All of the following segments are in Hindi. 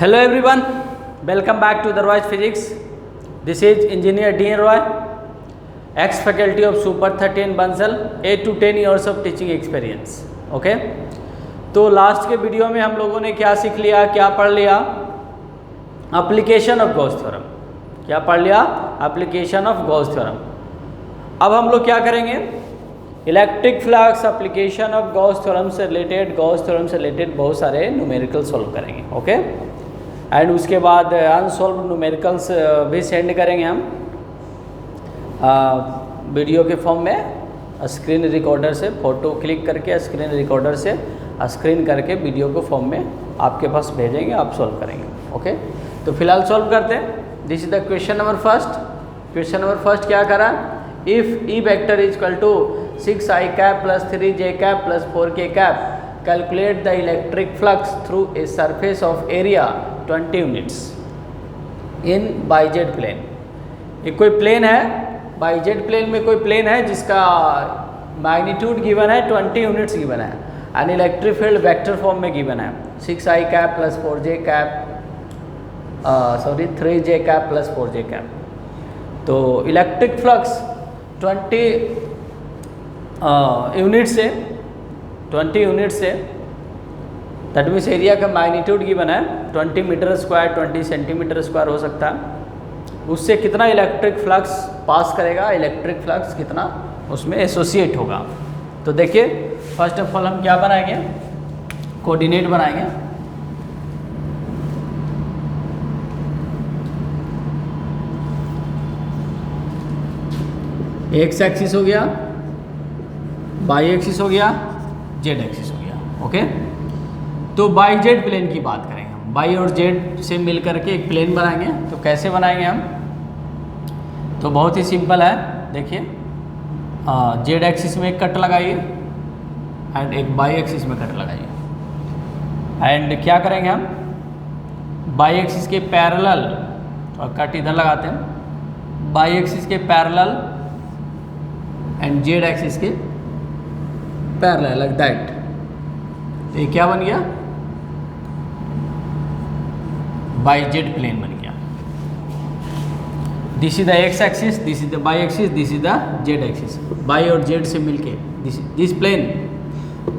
Hello everyone, welcome back to the Roy's Physics. This is Engineer D.N. Roy, ex-faculty of Super 13 Bansal, 8 to 10 years of teaching experience. Okay? तो लास्ट के वीडियो में हम लोगों ने क्या सीख लिया, क्या पढ़ लिया? Application of Gauss theorem. क्या पढ़ लिया? Application of Gauss theorem. अब हम लोग क्या करेंगे? Electric flux application of Gauss theorem से रिलेटेड बहुत सारे न्यूमेरिकल सॉल्व करेंगे. ओके? एंड उसके बाद अनसॉल्व न्यूमेरिकल्स भी सेंड करेंगे हम वीडियो के फॉर्म में. स्क्रीन रिकॉर्डर से फ़ोटो क्लिक करके स्क्रीन रिकॉर्डर से स्क्रीन करके वीडियो को फॉर्म में आपके पास भेजेंगे, आप सॉल्व करेंगे. ओके? तो फिलहाल सॉल्व करते हैं. This is the question number first. Question number first क्या करा? If E vector is equal to 6i cap plus 3j cap plus 4k cap, calculate the electric flux through a surface of area 20 units in Y Z plane. ये कोई प्लेन है, बाई जेड प्लेन में कोई प्लेन है जिसका मैग्नीट्यूड गिवन है 20 यूनिट्स गिवन है and electric field vector form में गिवन है 6i cap plus 4j cap 3j cap plus 4j cap. तो इलेक्ट्रिक फ्लक्स 20 यूनिट से दैट मीन्स एरिया का मैग्नीट्यूड गिवन है 20 मीटर स्क्वायर 20 सेंटीमीटर स्क्वायर हो सकता है. उससे कितना इलेक्ट्रिक फ्लक्स पास करेगा, इलेक्ट्रिक फ्लक्स कितना उसमें एसोसिएट होगा. तो देखिए फर्स्ट ऑफ ऑल हम क्या बनाएंगे? कोऑर्डिनेट बनाएंगे. एक्स एक्सिस हो गया, वाई एक्सिस हो गया, जेड एक्सिस हो गया. ओके? तो बाई जेड प्लेन की बात करेंगे हम. बाई और जेड से मिल करके एक प्लेन बनाएंगे. तो कैसे बनाएंगे हम? तो बहुत ही सिंपल है. देखिए जेड एक्सिस में एक कट लगाइए एंड एक बाई एक्सिस में कट लगाइए. एंड क्या करेंगे हम? बाई एक्सिस के पैरेलल और कट इधर लगाते हैं. बाई एक्सिस के पैरेलल एंड जेड एक्सिस के पैरेलल लाइक दैट. तो ये क्या बन गया? बाई जेड प्लेन बन गया. This is the x axis, this is the by axis, this is the Z axis. By और जेड से मिलके दिस प्लेन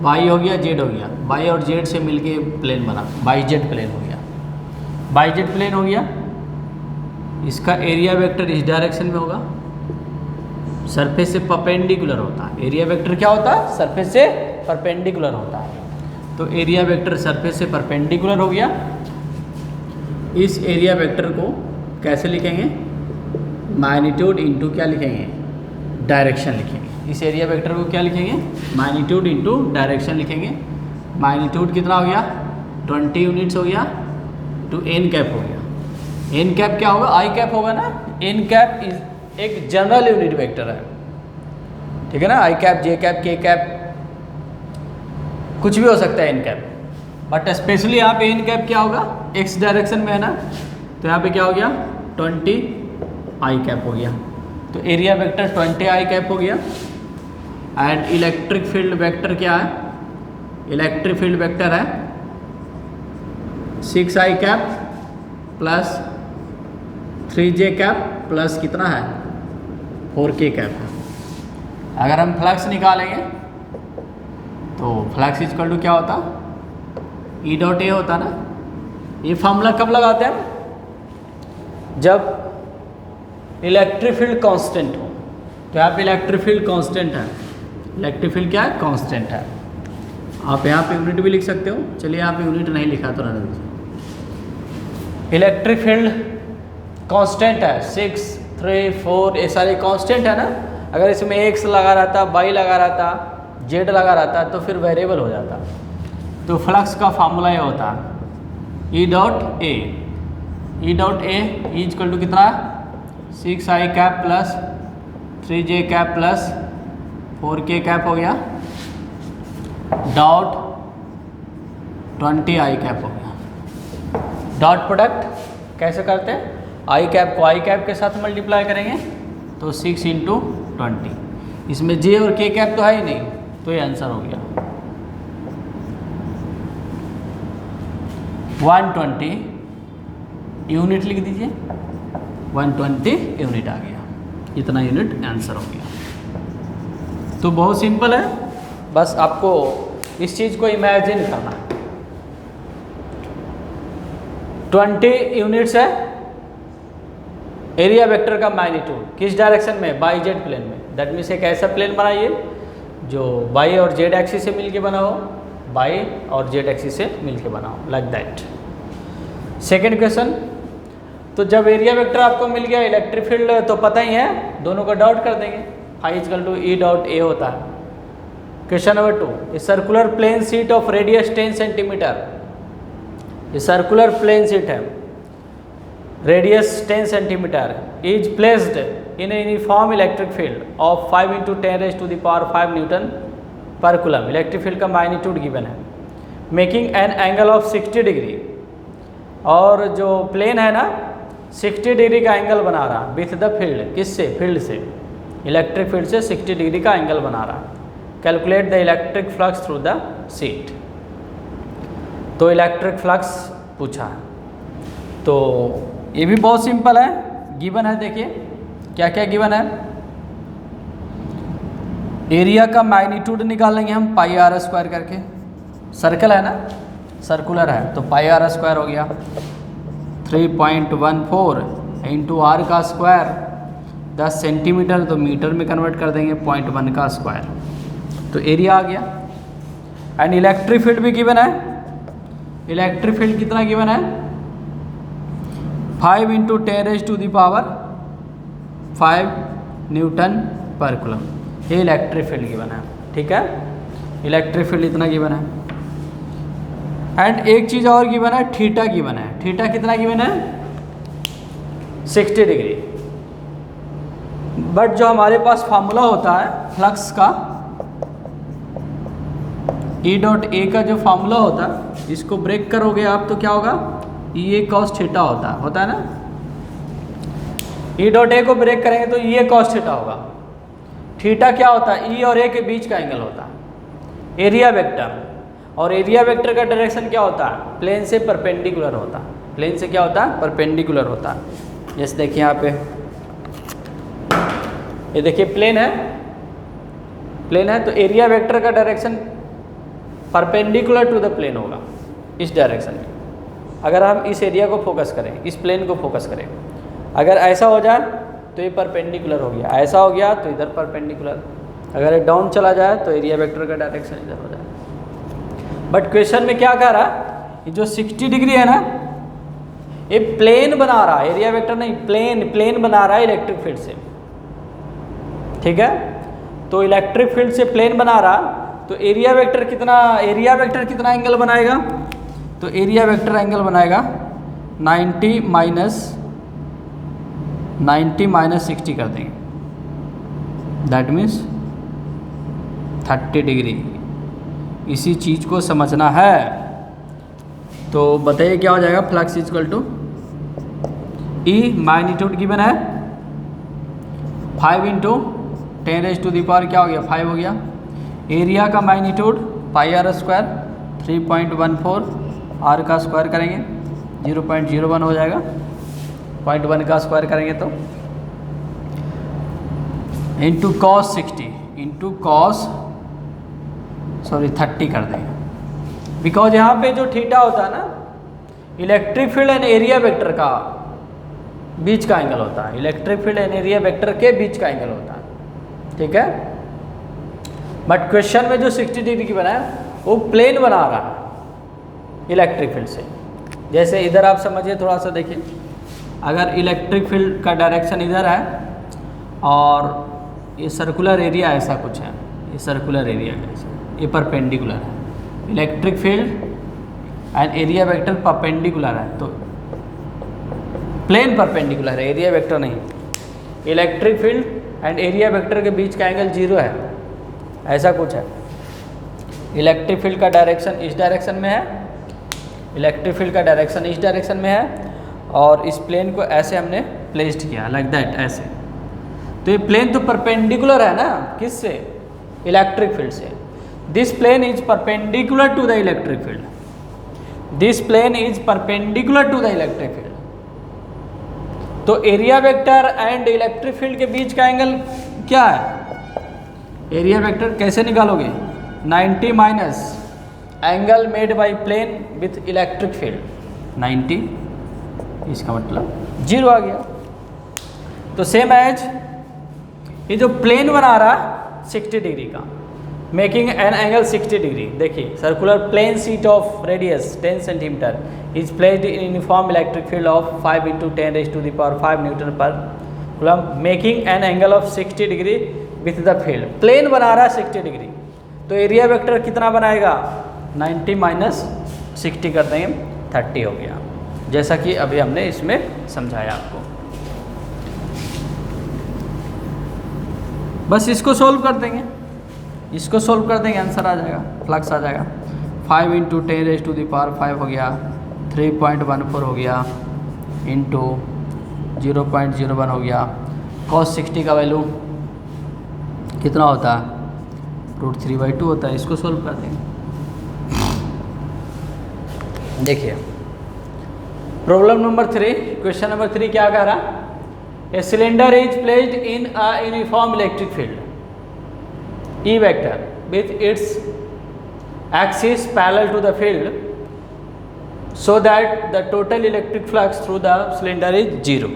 बाई हो गया, जेड हो गया. बाई और जेड से मिलके प्लेन बना, बाई जेड प्लेन हो गया. बाई जेड प्लेन हो गया. इसका एरिया वेक्टर इस डायरेक्शन में होगा, सरफेस से परपेंडिकुलर होता है. एरिया वेक्टर क्या होता है? सरफेस से परपेंडिकुलर होता है. तो एरिया वेक्टर सरफेस से परपेंडिकुलर हो गया. इस एरिया वेक्टर को कैसे लिखेंगे? मैग्नीट्यूड इनटू क्या लिखेंगे? डायरेक्शन लिखेंगे. इस एरिया वेक्टर को क्या लिखेंगे? मैग्नीट्यूड इनटू डायरेक्शन लिखेंगे. मैग्नीट्यूड कितना हो गया? 20 यूनिट्स हो गया टू एन कैप हो गया. एन कैप क्या होगा? आई कैप होगा ना. एन कैप इज एक जनरल यूनिट वेक्टर है, ठीक है ना. आई कैप, जे कैप, के कैप कुछ भी हो सकता है एन कैप. बट स्पेशली यहाँ पे एन कैप क्या होगा? एक्स डायरेक्शन में है ना. तो यहाँ पे क्या हो गया? 20 आई कैप हो गया. तो एरिया वेक्टर 20 आई कैप हो गया. एंड इलेक्ट्रिक फील्ड वेक्टर क्या है? इलेक्ट्रिक फील्ड वेक्टर है 6 i cap plus 3j cap plus कितना है? 4k कैप है. अगर हम फ्लक्स निकालेंगे तो फ्लक्स इक्वल टू क्या होता? ई डॉट ए होता ना. ये फॉर्मूला कब लगाते हैं? जब इलेक्ट्रिक फील्ड कांस्टेंट हो. तो यहाँ पे इलेक्ट्रिक फील्ड कांस्टेंट है. इलेक्ट्रिक फील्ड क्या है? कांस्टेंट है. आप यहाँ पे यूनिट भी लिख सकते हो. चलिए यहाँ पे यूनिट नहीं लिखा तो रहने दीजिए. इलेक्ट्रिक फील्ड कांस्टेंट है. 6, 3, 4 ये सारे कांस्टेंट है ना. अगर इसमें एक्स लगा रहता, वाई लगा रहता, जेड लगा रहता तो फिर वेरिएबल हो जाता. तो फ्लक्स का फार्मूला ये होता है E dot A. E dot A is equal to कितना? 6i cap plus 3j cap plus 4k cap हो गया डॉट 20i कैप हो गया. डॉट प्रोडक्ट कैसे करते हैं? आई कैप को आई कैप के साथ मल्टीप्लाई करेंगे तो 6 इंटू 20. इसमें जे और के कैप तो है ही नहीं, तो ये आंसर हो गया 120 यूनिट लिख दीजिए, 120 यूनिट आ गया, इतना यूनिट आंसर हो गया। तो बहुत सिंपल है, बस आपको इस चीज़ को इमेजिन करना है। 20 यूनिट्स है एरिया वेक्टर का मैग्नीट्यूड, किस डायरेक्शन में, बाई जेड प्लेन में। दैट मीन्स एक ऐसा प्लेन बनाइए जो बाई और जेड एक्सिस से मिलके बना हो, बाई और जेड एक्सिस से मिलके बना हो, लाइक दैट। सेकेंड क्वेश्चन, तो जब एरिया वेक्टर आपको मिल गया, इलेक्ट्रिक फील्ड तो पता ही है, दोनों को डॉट कर देंगे, phi equal to E dot A होता है। Question number 2, a circular plane sheet of radius 10 centimetre, ये सर्कुलर प्लेन शीट है, radius 10 centimetre, is placed in a uniform electric field of 5 × 10⁵ newton per coulomb. Electric field का मैग्नीट्यूड गिवन है, making an angle of 60 degree, और जो प्लेन है ना 60 डिग्री का एंगल बना रहा विथ द फील्ड, किससे, फील्ड से, इलेक्ट्रिक फील्ड से 60 डिग्री का एंगल बना रहा। Calculate the electric flux through the sheet. तो इलेक्ट्रिक फ्लक्स पूछा है, तो ये भी बहुत सिंपल है, गिवन है, देखिए क्या क्या गिवन है। एरिया का मैग्नीट्यूड निकालेंगे हम पाई आर स्क्वायर करके, सर्कल है ना, सर्कुलर है, तो पाई आर स्क्वायर हो गया 3.14 इंटू आर का स्क्वायर, 10 सेंटीमीटर तो मीटर में कन्वर्ट कर देंगे, 0.1 का स्क्वायर, तो एरिया आ गया। एंड इलेक्ट्रिक फील्ड भी गिवन है, इलेक्ट्रिक फील्ड कितना गिवन है, 5 × 10⁵ न्यूटन पर कूलम, ये इलेक्ट्रिक फील्ड गिवन है, ठीक है, इलेक्ट्रिक फील्ड इतना गिवन है। एंड एक चीज़ और गिवन है, थीटा गिवन है, थीटा कितना गिवन है, 60 डिग्री। बट जो हमारे पास फार्मूला होता है फ्लक्स का, ई डॉट ए का जो फार्मूला होता है, इसको ब्रेक करोगे आप तो क्या होगा, ई ए कॉस थीटा होता है ना, ई डॉट ए को ब्रेक करेंगे तो ई ए कॉस थीटा होगा। थीटा क्या होता है, ई और ए के बीच का एंगल होता है, एरिया वेक्टर, और एरिया वेक्टर का डायरेक्शन क्या होता है, प्लेन से परपेंडिकुलर होता है, प्लेन से क्या होता है, परपेंडिकुलर होता है। जैसे देखिए यहाँ पे, ये देखिए प्लेन है, प्लेन है, तो एरिया वेक्टर का direction perpendicular to the plane होगा, इस डायरेक्शन में। अगर हम इस एरिया को फोकस करें, इस प्लेन को फोकस करें, अगर ऐसा हो जाए तो ये परपेंडिकुलर हो गया, ऐसा हो गया तो इधर परपेंडिकुलर, अगर ये डाउन चला जाए तो एरिया वेक्टर का डायरेक्शन इधर हो जाए। बट क्वेश्चन में क्या कह रहा है, ये जो 60 डिग्री है ना, ये प्लेन बना रहा है, एरिया वेक्टर नहीं, प्लेन बना रहा है इलेक्ट्रिक फील्ड से, ठीक है। तो इलेक्ट्रिक फील्ड से प्लेन बना रहा, तो एरिया वेक्टर कितना एंगल बनाएगा, तो एरिया वेक्टर एंगल बनाएगा 90 माइनस 60 कर देंगे, दैट मीन्स 30 डिग्री। इसी चीज़ को समझना है, तो बताइए क्या हो जाएगा, flux equal to E, magnitude given है 5 × 10⁻, क्या हो गया, 5 हो गया। एरिया का magnitude pi R square 3.14, R का स्क्वायर करेंगे 0.01 हो जाएगा, 0.1 का स्क्वायर करेंगे तो इंटू कॉस 60 इंटू कॉस 30 कर देंगे, बिकॉज यहाँ पे जो थीटा होता है ना, electric field and area vector का बीच का एंगल होता है, electric field and area vector के बीच का एंगल होता है, ठीक है। बट क्वेश्चन में जो 60 डिग्री की बनाया वो प्लेन बना रहा है इलेक्ट्रिक फील्ड से। जैसे इधर आप समझिए, थोड़ा सा देखिए, अगर इलेक्ट्रिक फील्ड का डायरेक्शन इधर है और ये सर्कुलर एरिया ऐसा कुछ है, ये सर्कुलर एरिया है, ये परपेंडिकुलर है, electric field and area vector perpendicular है, तो प्लेन परपेंडिकुलर है, एरिया वेक्टर नहीं। Electric field and area vector के बीच का एंगल 0 है, ऐसा कुछ है। इलेक्ट्रिक फील्ड का डायरेक्शन इस डायरेक्शन में है, इलेक्ट्रिक फील्ड का डायरेक्शन इस डायरेक्शन में है, और इस प्लेन को ऐसे हमने प्लेस्ड किया, लाइक दैट, ऐसे। तो ये प्लेन तो परपेंडिकुलर है ना, किससे, इलेक्ट्रिक फील्ड से। This plane is perpendicular to the electric field, this plane is perpendicular to the electric field, तो area vector and electric field के बीच का एंगल क्या है? एरिया वेक्टर कैसे निकालोगे? 90 minus angle made by plane with electric field 90, इसका मतलब 0 आ गया। तो सेम एज ये जो प्लेन बना रहा 60 डिग्री का, मेकिंग एन एंगल 60 डिग्री। देखिए circular plane sheet of radius 10 centimetre is placed in uniform electric field of 5 × 10⁵ newton per coulomb, making an angle of 60 degree with the field. Plane बना रहा है 60 डिग्री, तो एरिया वेक्टर कितना बनाएगा? 90 माइनस 60 कर देंगे 30 हो गया, जैसा कि अभी हमने इसमें समझाया आपको। बस इसको सोल्व कर देंगे, इसको सोल्व कर देंगे, आंसर आ जाएगा, फ्लक्स आ जाएगा। 5 × 10⁵ हो गया, 3.14 हो गया, इंटू 0.01 हो गया। cos 60 का वैल्यू कितना होता है? √3/2 होता है। इसको सोल्व कर देंगे। देखिए प्रॉब्लम नंबर 3, क्वेश्चन नंबर 3 क्या कह रहा? A cylinder is placed in a uniform electric field E vector with its axis parallel to the field so that the total electric flux through the cylinder is 0.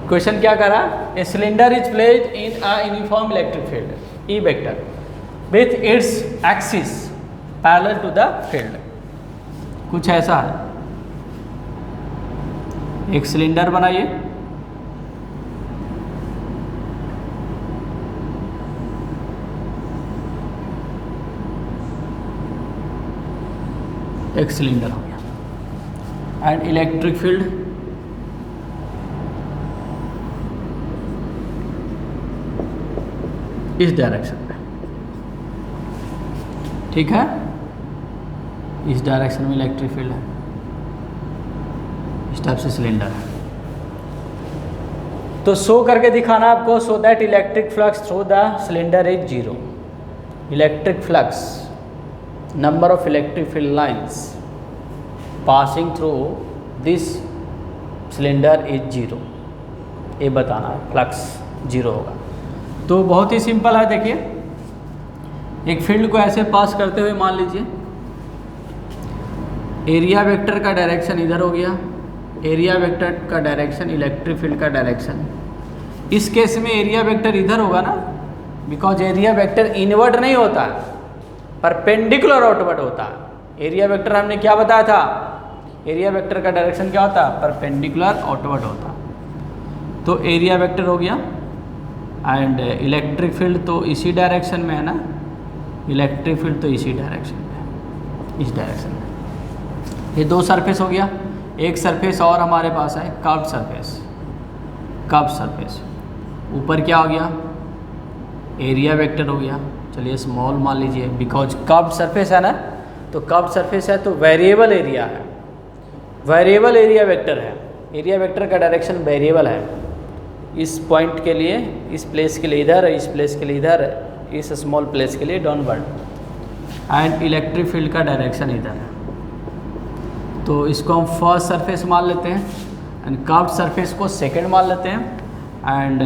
Question क्या करा? A cylinder is placed in a uniform electric field E vector with its axis parallel to the field। कुछ ऐसा है, एक सिलेंडर बनाइए, एक सिलेंडर हो गया एंड इलेक्ट्रिक फील्ड इस डायरेक्शन में, ठीक है, इस डायरेक्शन में इलेक्ट्रिक फील्ड है, इस टाइप से सिलेंडर है। तो शो करके दिखाना आपको, so that electric flux through the cylinder is 0। Electric flux, number of electric field lines passing through this cylinder is 0, ये बताना है, फ्लक्स 0 होगा। तो बहुत ही सिंपल है। देखिए एक फील्ड को ऐसे पास करते हुए मान लीजिए एरिया वेक्टर का डायरेक्शन इधर हो गया, एरिया वेक्टर का डायरेक्शन इलेक्ट्रिक फील्ड का डायरेक्शन। इस केस में एरिया वेक्टर इधर होगा ना, बिकॉज एरिया वेक्टर इनवर्ड नहीं होता है, परपेंडिकुलर आउटवर्ड होता है। एरिया वेक्टर हमने क्या बताया था? एरिया वेक्टर का डायरेक्शन क्या होता है? परपेंडिकुलर आउटवर्ड होता। तो एरिया वेक्टर हो गया एंड इलेक्ट्रिक फील्ड तो इसी डायरेक्शन में है ना, इलेक्ट्रिक फील्ड तो इसी डायरेक्शन में, इस डायरेक्शन में। ये दो सरफेस हो गया, एक सरफेस और हमारे पास है कर्व्ड सरफेस। कर्व्ड सरफेस ऊपर क्या हो गया? एरिया वेक्टर हो गया। चलिए स्मॉल मान लीजिए, बिकॉज कर्व्ड सरफेस है ना, तो कर्व्ड सरफेस है तो वेरिएबल एरिया है, वेरिएबल एरिया वेक्टर है। एरिया वेक्टर का डायरेक्शन वेरिएबल है, इस पॉइंट के लिए, इस प्लेस के लिए इधर, इस प्लेस के लिए इधर, इस स्मॉल प्लेस के लिए डाउनवर्ड, एंड इलेक्ट्रिक फील्ड का डायरेक्शन इधर है। तो इसको हम फर्स्ट सरफेस मान लेते हैं एंड कर्व्ड सरफेस को सेकंड मान लेते हैं एंड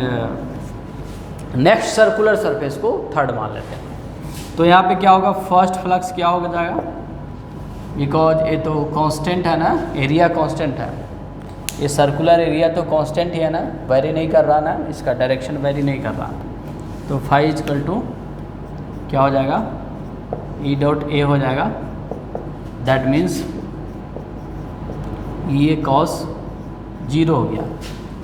नेक्स्ट सर्कुलर सरफेस को थर्ड मान लेते हैं। तो यहाँ पे क्या होगा? फर्स्ट फ्लक्स क्या हो जाएगा? बिकॉज ये तो कांस्टेंट है ना, एरिया कांस्टेंट है, ये सर्कुलर एरिया तो कांस्टेंट ही है ना, वेरी नहीं कर रहा ना, इसका डायरेक्शन वेरी नहीं कर रहा। तो फाई इक्वल टू क्या हो जाएगा? E.A हो जाएगा। दैट मीन्स ये cos 0 हो गया।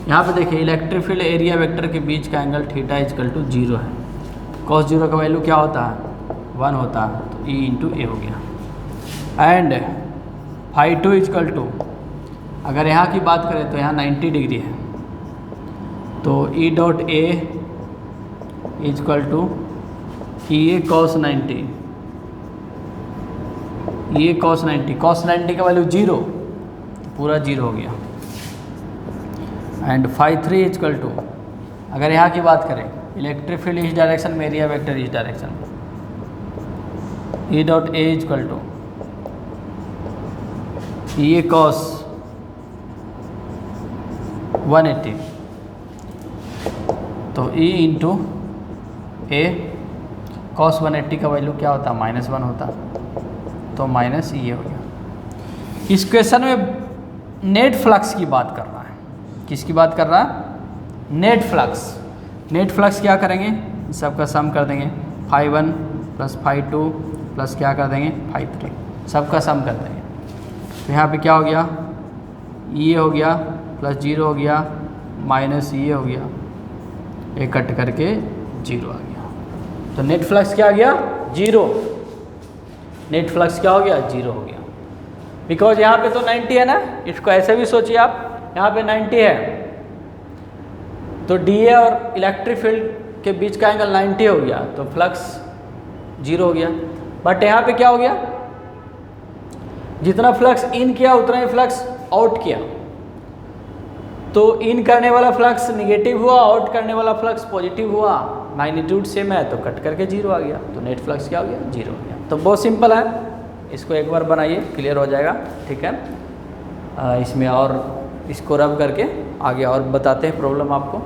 यहाँ पे देखिए इलेक्ट्रिक फील्ड एरिया वेक्टर के बीच का एंगल थीटा इक्वल टू 0 है। cos 0 का वैल्यू क्या होता है? 1 होता है, तो E/A हो गया। एंड फाई 2 इक्वल टू, अगर यहाँ की बात करें तो यहाँ 90 डिग्री है, तो E.A equal to E cos 90, ये cos 90 का वैल्यू 0, पूरा 0 हो गया। एंड फाई 3 इक्वल टू, अगर यहाँ की बात करें इलेक्ट्रिक फील्ड इस डायरेक्शन में, एरिया वेक्टर इस डायरेक्शन में, E.A इक्वल टू ये cos 180, तो E इंटू ए कॉस 180 का वैल्यू क्या होता, -1 होता, तो माइनस ये हो गया। इस क्वेश्चन में नेट फ्लक्स की बात कर रहा है। किसकी बात कर रहा है? Net flux. नेट फ्लक्स क्या करेंगे, सबका सम कर देंगे, φ1 प्लस φ2 प्लस क्या कर देंगे, φ3, सबका सम कर देंगे। तो यहाँ पे क्या हो गया, ये हो गया प्लस 0 हो गया माइनस ये हो गया, ये कट करके 0 आ गया। तो नेट फ्लक्स क्या आ गया, 0। नेट फ्लक्स क्या हो गया, 0 हो गया। बिकॉज यहाँ पे तो 90 है ना, इसको ऐसे भी सोचिए आप, यहाँ पे 90 है तो DA और इलेक्ट्रिक फील्ड के बीच का एंगल 90 हो गया, तो फ्लक्स 0 हो गया। बट यहाँ पे क्या हो गया, जितना फ्लक्स इन किया उतना ही फ्लक्स आउट किया, तो इन करने वाला फ्लक्स निगेटिव हुआ, आउट करने वाला फ्लक्स पॉजिटिव हुआ, मैग्नीट्यूड सेम है तो कट करके 0 आ गया, तो नेट फ्लक्स क्या हो गया, 0 हो गया। तो बहुत सिंपल है, इसको एक बार बनाइए, क्लियर हो जाएगा, ठीक है। इसमें और इसको रब करके आगे और बताते हैं प्रॉब्लम आपको।